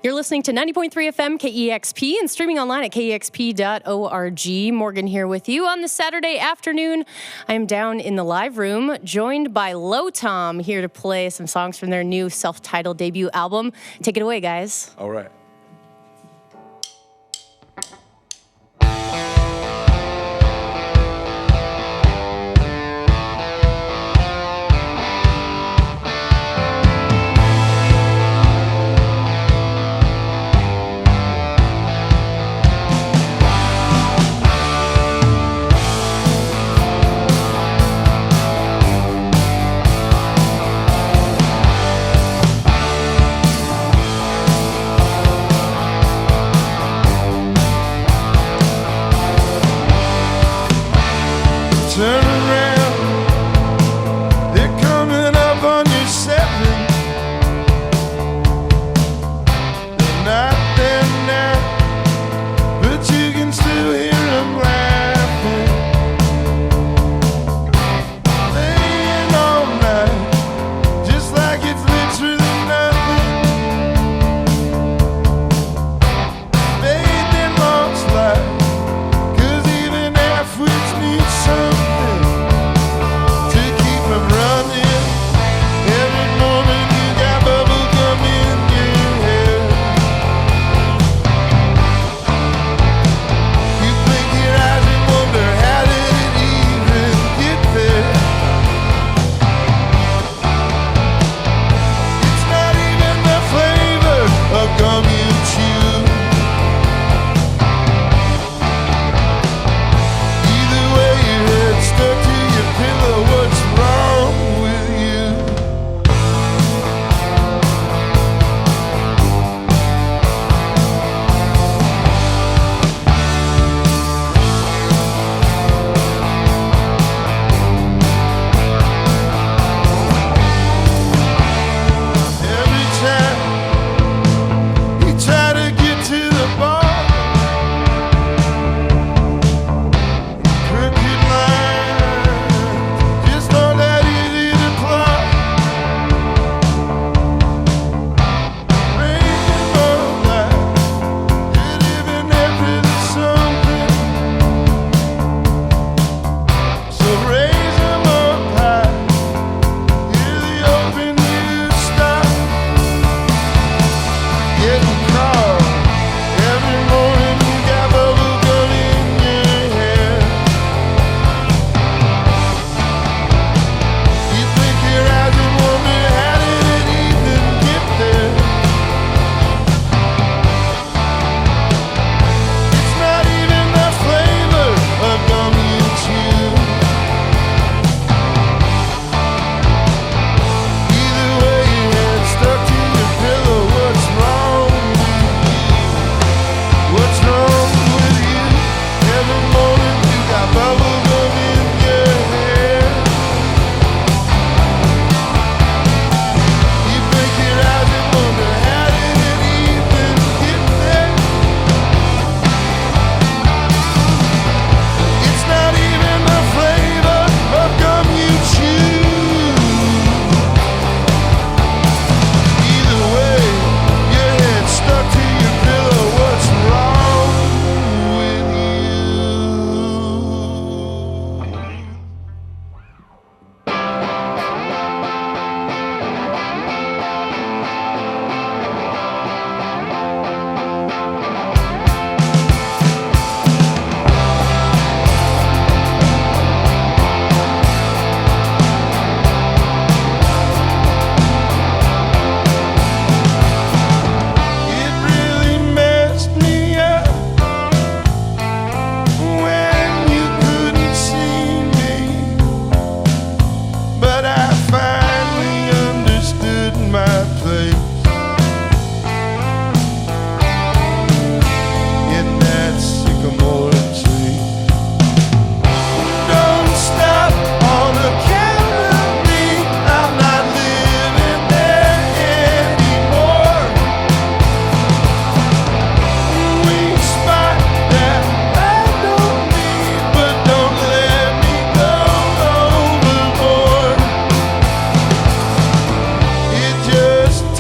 You're listening to 90.3 FM KEXP and streaming online at kexp.org. Morgan here with you on this Saturday afternoon. I am down in the live room, joined by Low Tom, here to play some songs from their new self-titled debut album. Take it away, guys. All right. Turn around, they're coming up on you 7. They're not there now, but you can still hear them laughing. Laying all night, just like it's literally nothing. Made them lost life, 'cause even half-wits need something.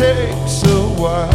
takes a while.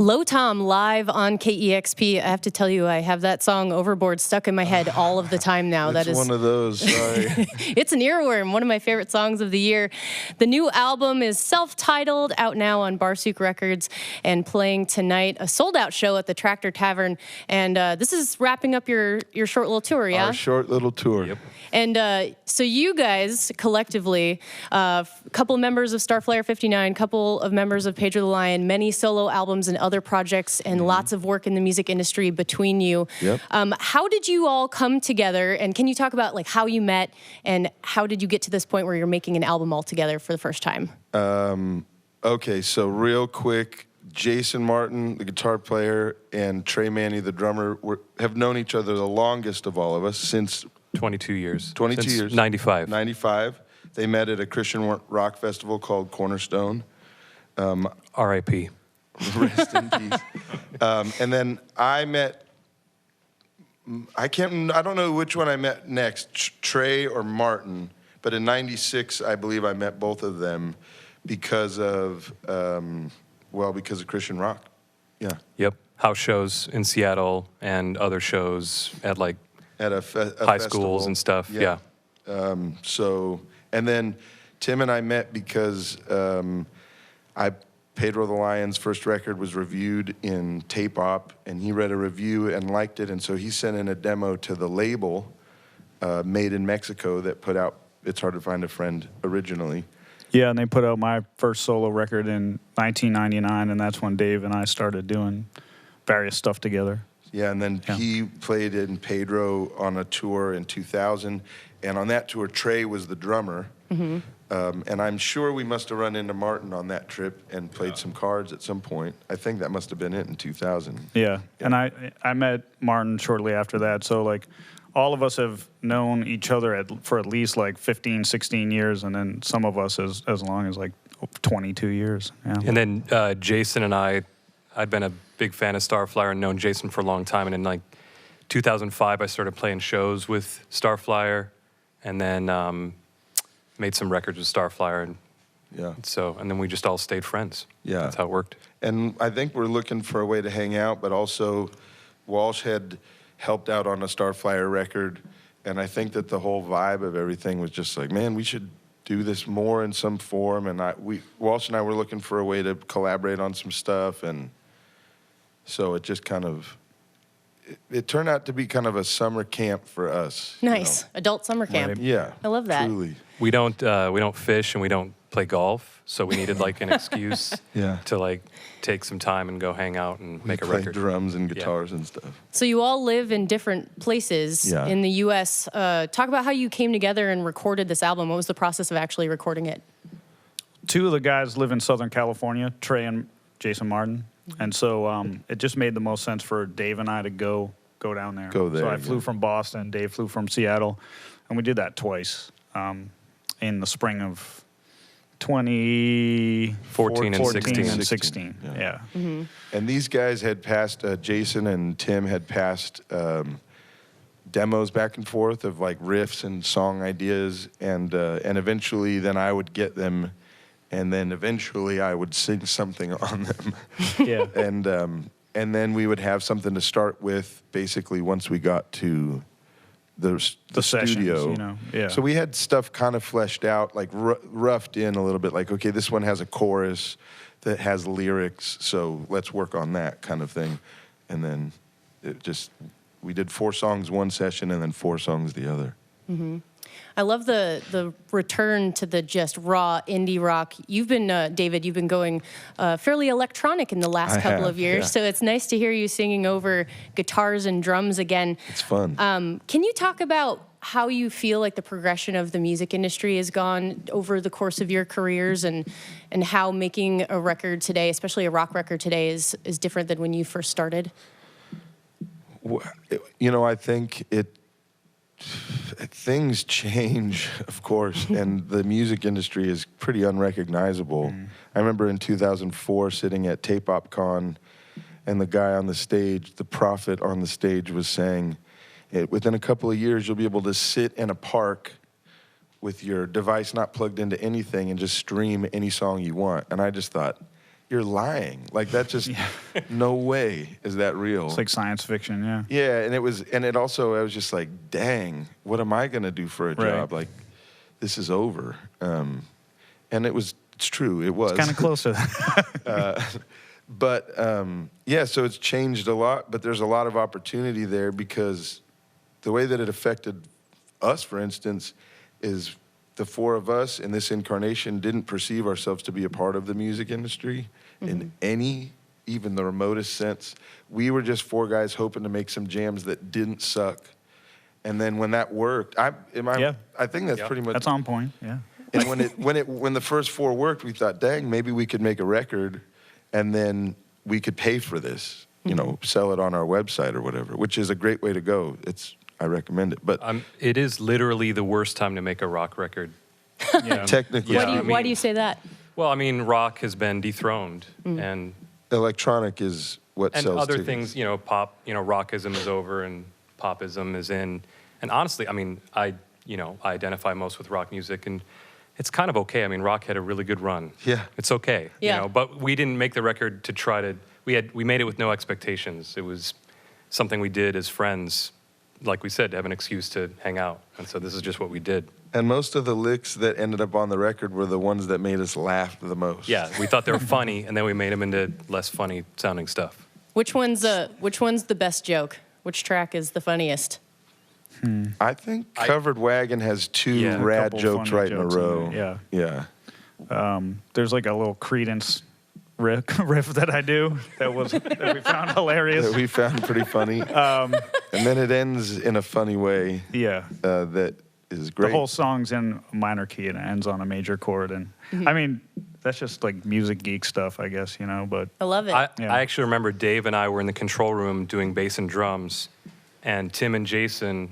Low Tom live on KEXP. I have to tell you, I have that song Overboard stuck in my head all of the time now. It's That is one of those. Sorry. It's an earworm, one of my favorite songs of the year. The new album is self-titled, out now on Barsuk Records, and playing tonight, a sold-out show at the Tractor Tavern. And this is wrapping up your short little tour, yeah? Our short little tour. Yep. And so you guys collectively, a couple of members of Starflyer 59, couple of members of Pedro the Lion, many solo albums and other projects, and lots of work in the music industry between you. Yep. How did you all come together? And can you talk about like how you met and how did you get to this point where you're making an album all together for the first time? Okay, so real quick, Jason Martin, the guitar player, and Trey Manny, the drummer, have known each other the longest of all of us since 22 years. 22 Since years. 95. 95. They met at a Christian rock festival called Cornerstone. R.I.P. Rest in peace. And then I met, I don't know which one I met next, Trey or Martin, but in 96, I believe I met both of them because of Christian rock. Yeah. Yep. House shows in Seattle and other shows at like At a high schools festival. and stuff. Yeah. So, and then Tim and I met because Pedro the Lion's first record was reviewed in Tape Op, and he read a review and liked it, and so he sent in a demo to the label, Made in Mexico, that put out It's Hard to Find a Friend originally. Yeah, and they put out my first solo record in 1999, and that's when Dave and I started doing various stuff together. Yeah, and then he played in Pedro on a tour in 2000, and on that tour, Trey was the drummer. Mm-hmm. And I'm sure we must have run into Martin on that trip and played some cards at some point. I think that must have been it in 2000. Yeah, and I met Martin shortly after that, so like all of us have known each other for at least like 15, 16 years, and then some of us as long as like 22 years. Yeah. And then Jason and I'd been a big fan of Starflyer and known Jason for a long time. And in like 2005, I started playing shows with Starflyer, and then made some records with Starflyer, and and then we just all stayed friends. Yeah. That's how it worked. And I think we're looking for a way to hang out, but also Walsh had helped out on a Starflyer record, and I think that the whole vibe of everything was just like, man, we should do this more in some form. And Walsh and I were looking for a way to collaborate on some stuff, and so it just kind of, it turned out to be kind of a summer camp for us. Nice. You know? Adult summer camp. Right. Yeah. I love that. Truly. We don't fish and we don't play golf, so we needed like an excuse to like take some time and go hang out and make a Play record. drums and guitars and stuff. So you all live in different places in the U.S. Talk about how you came together and recorded this album. What was the process of actually recording it? Two of the guys live in Southern California, Trey and Jason Martin, and so it just made the most sense for Dave and I to go down there. Go there, So I flew from Boston, Dave flew from Seattle, and we did that twice in the spring of 2014 and 16. 16. Yeah. And these guys had passed, Jason and Tim had passed demos back and forth of like riffs and song ideas, and eventually then I would get them, and then eventually I would sing something on them. Yeah. And then we would have something to start with basically once we got to the sessions, studio. you know, yeah. So we had stuff kind of fleshed out, like roughed in a little bit, like, okay, this one has a chorus that has lyrics, so let's work on that kind of thing. And then we did 4 songs one session and then 4 songs the other. Mm-hmm. I love the return to the just raw indie rock. You've been, David, you've been going fairly electronic in the last couple of years, so it's nice to hear you singing over guitars and drums again. It's fun. Can you talk about how you feel like the progression of the music industry has gone over the course of your careers, and how making a record today, especially a rock record today, is different than when you first started? You know, I think things change, of course, and the music industry is pretty unrecognizable. I remember in 2004 sitting at Tape Op Con, and the guy on the stage, the prophet on the stage, was saying, within a couple of years, you'll be able to sit in a park with your device not plugged into anything and just stream any song you want. And I just thought, you're lying. Like that's just no way is that real. It's like science fiction, yeah. Yeah, and it also, I was just like, dang, what am I gonna do for a Right. job? Like, this is over. And it's true, it was. It's kind of close to that. But yeah, so it's changed a lot, but there's a lot of opportunity there because the way that it affected us, for instance, is the four of us in this incarnation didn't perceive ourselves to be a part of the music industry in any, even the remotest sense. We were just four guys hoping to make some jams that didn't suck. And then when that worked, I think that's pretty much. That's on point, yeah. And when the first four worked, we thought, dang, maybe we could make a record, and then we could pay for this, you know, sell it on our website or whatever, which is a great way to go. I recommend it, but it is literally the worst time to make a rock record. Yeah. technically, Yeah. Why do you say that? Well, I mean, rock has been dethroned, and electronic is what sells other tickets. things, you know, pop, you know, rockism is over and popism is in. And honestly, I mean, I identify most with rock music, and it's kind of okay. I mean, rock had a really good run. Yeah. It's okay. Yeah. You know, but we didn't make the record to try to. We made it with no expectations. It was something we did as friends, like we said, to have an excuse to hang out. And so this is just what we did. And most of the licks that ended up on the record were the ones that made us laugh the most. Yeah, we thought they were funny, and then we made them into less funny sounding stuff. Which one's the best joke? Which track is the funniest? I think Covered Wagon has two Yeah. A rad couple jokes funny right in a jokes in row. there, Yeah. There's like a little Creedence riff that I do that we found hilarious. That we found pretty funny. And then it ends in a funny way Yeah. that is great. The whole song's in a minor key and it ends on a major chord. And I mean, that's just like music geek stuff, I guess, you know, but I love it. I Yeah. actually remember Dave and I were in the control room doing bass and drums, and Tim and Jason.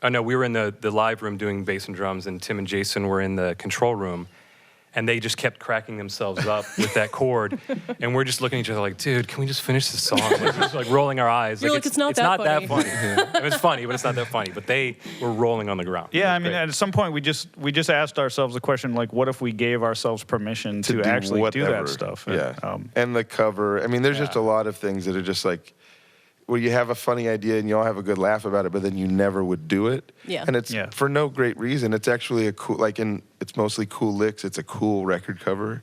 Oh no, we were in the live room doing bass and drums, and Tim and Jason were in the control room, and they just kept cracking themselves up with that chord, and we're just looking at each other like, dude, can we just finish this song? Like, just like rolling our eyes. You're like, it's not that that funny. I mean, it's funny, but it's not that funny. But they were rolling on the ground. yeah, I It was mean, great. at some point we just asked ourselves the question, like, what if we gave ourselves permission to do actually do whatever. that stuff? Yeah. And, and the cover. I mean, there's just a lot of things that are just like, where you have a funny idea and you all have a good laugh about it, but then you never would do it. Yeah. And it's for no great reason. It's actually a cool, it's mostly cool licks. It's a cool record cover,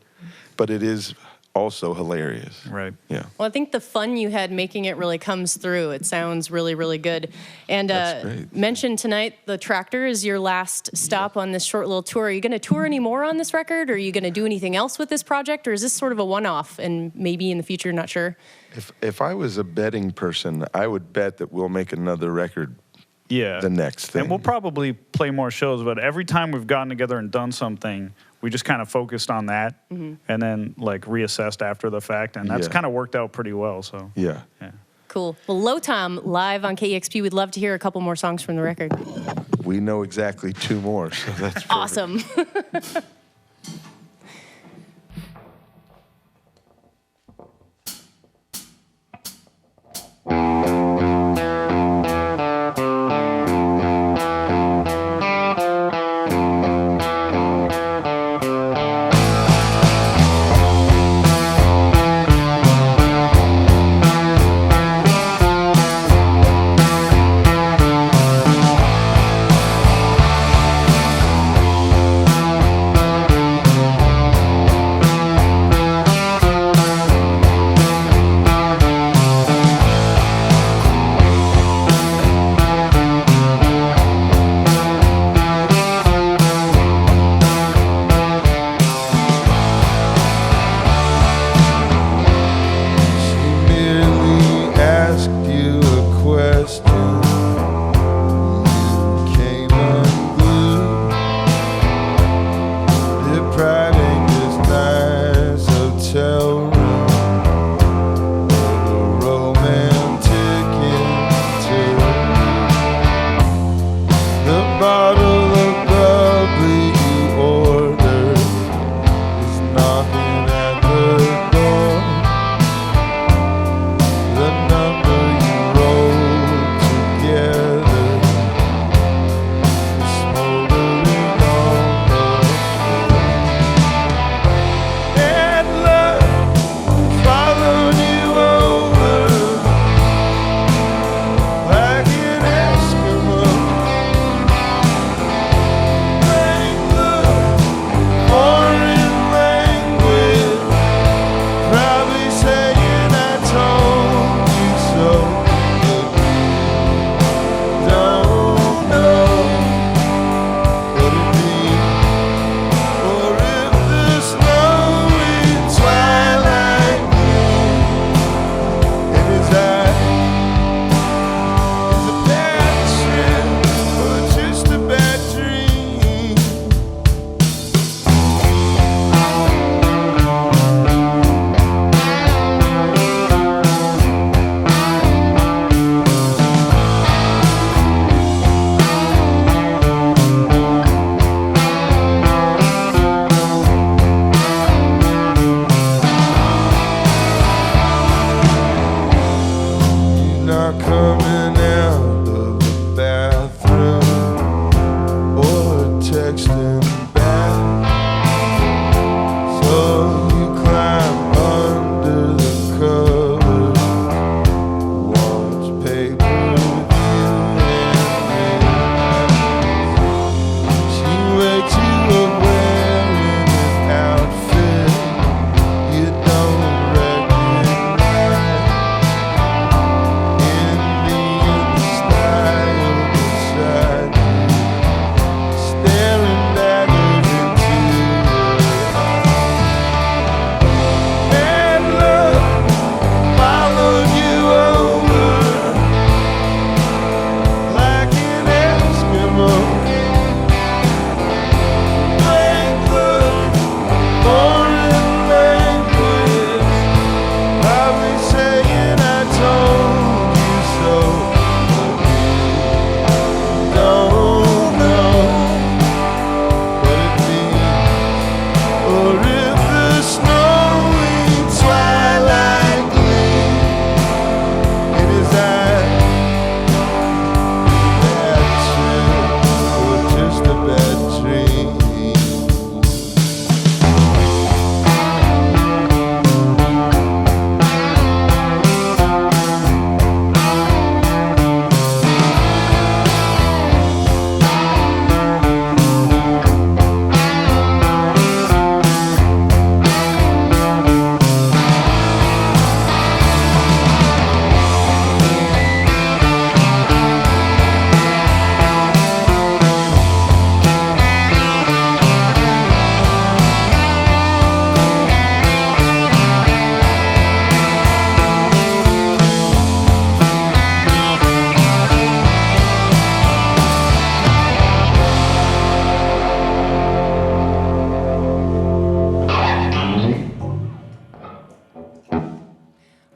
but it is also hilarious. right. Yeah. Well, I think the fun you had making it really comes through. It sounds really, really good. And That's great. mentioned tonight, the Tractor is your last stop on this short little tour. Are you going to tour any more on this record? Or are you going to do anything else with this project? Or is this sort of a one-off and maybe in the future, not sure? If I was a betting person, I would bet that we'll make another record Yeah. the next thing. And we'll probably play more shows, but every time we've gotten together and done something, we just kind of focused on that and then like reassessed after the fact. And that's Yeah. kind of worked out pretty well. So, Yeah. yeah. Cool. Well, Low Tom live on KEXP. We'd love to hear a couple more songs from the record. We know exactly two more, so that's perfect. Awesome.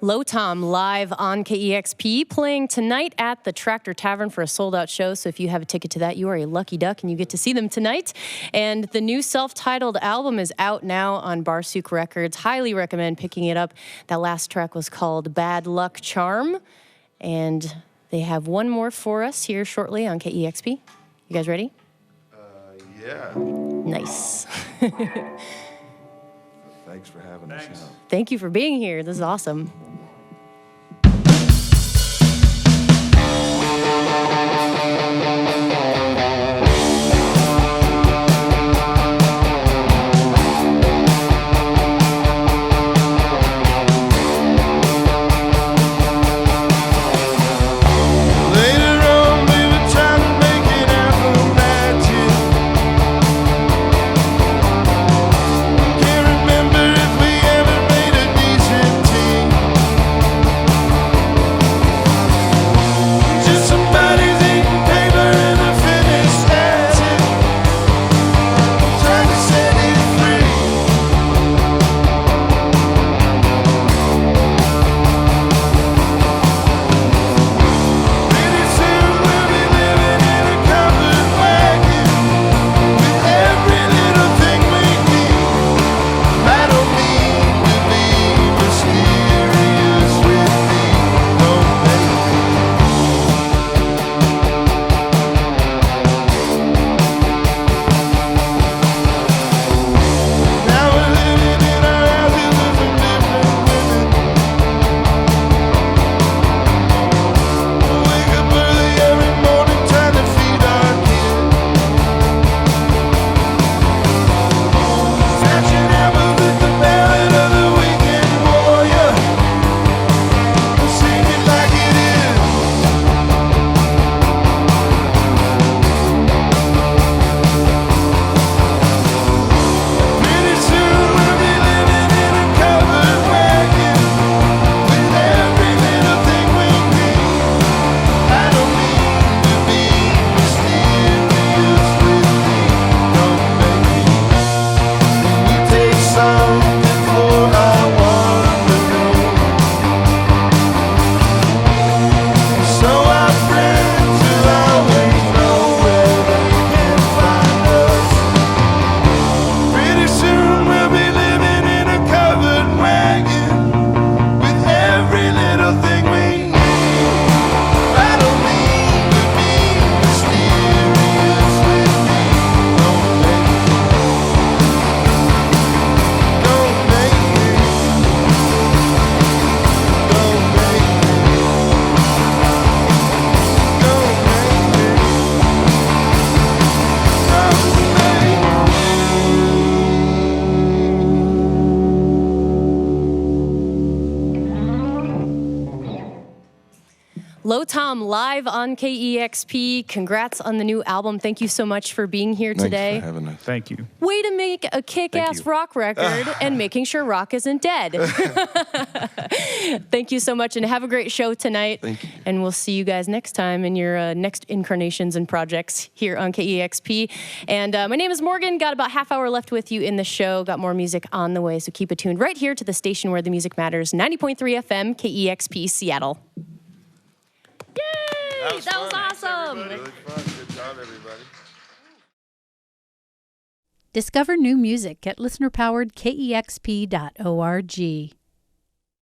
Low Tom live on KEXP, playing tonight at the Tractor Tavern for a sold-out show. So if you have a ticket to that, you are a lucky duck, and you get to see them tonight. And the new self-titled album is out now on Barsuk Records. Highly recommend picking it up. That last track was called Bad Luck Charm. And they have one more for us here shortly on KEXP. You guys ready? Yeah. Nice. Thanks for having us out. Thank you for being here. This is awesome. Low Tom live on KEXP. Congrats on the new album. Thank you so much for being here today. Thanks for having us. Thank you. Way to make a kick-ass rock record and making sure rock isn't dead. Thank you so much, and have a great show tonight. Thank you. And we'll see you guys next time in your next incarnations and projects here on KEXP. And my name is Morgan. Got about half hour left with you in the show. Got more music on the way, so keep it tuned right here to the station where the music matters, 90.3 FM, KEXP, Seattle. Yay! That was awesome. Really fun. Good job, everybody. Discover new music at listener-powered KEXP.org.